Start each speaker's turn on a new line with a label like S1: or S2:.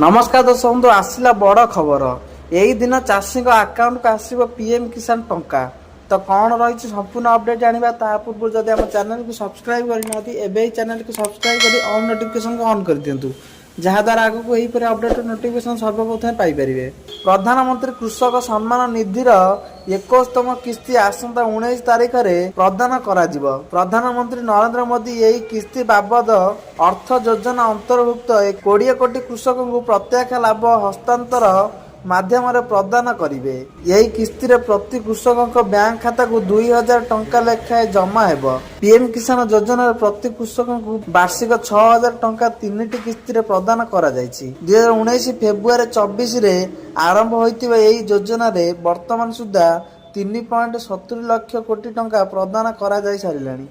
S1: नमस्कार दर्शक बंधु आसला बड़ खबर यही दिन चाषी आकाउंट को आसब पीएम किसान टंका तो कौन रही संपूर्ण अपडेट जाना ता पूर्व जब आम चैनल को सब्सक्राइब करना एवं चैनल को सब्सक्राइब कर ऑल नोटिफिकेशन को ऑन कर दिंतु जहाद्वारा आगू यहीपर अपडेट नोटिफिकेशन सर्वप्रथम पाइपर। प्रधानमंत्री कृषक सम्मान निधिर 21तम किस्ती आसंता 19 तारिख में प्रदान करा। प्रधानमंत्री नरेंद्र मोदी यही किस्ती बाबद अर्थ योजना अंतर्भुक्त 20 कोटी कृषक को प्रत्यक्ष लाभ हस्तांतर माध्यम प्रदान करेंगे। यही किस्ती रे प्रति कृषक बैंक खाता को 2000 टंका लेखाएं जमा हेब। पीएम किसान योजना प्रति कृषक को वार्षिक 6000 टंका 3टी किस्ती रे प्रदान करा जायछि। 2019 फेब्रुआरी 24 रे आरंभ होइतिबा एही योजना रे वर्तमान सुधा 3.70 लाख कोटी टंका प्रदान करा जाय सारिलानी।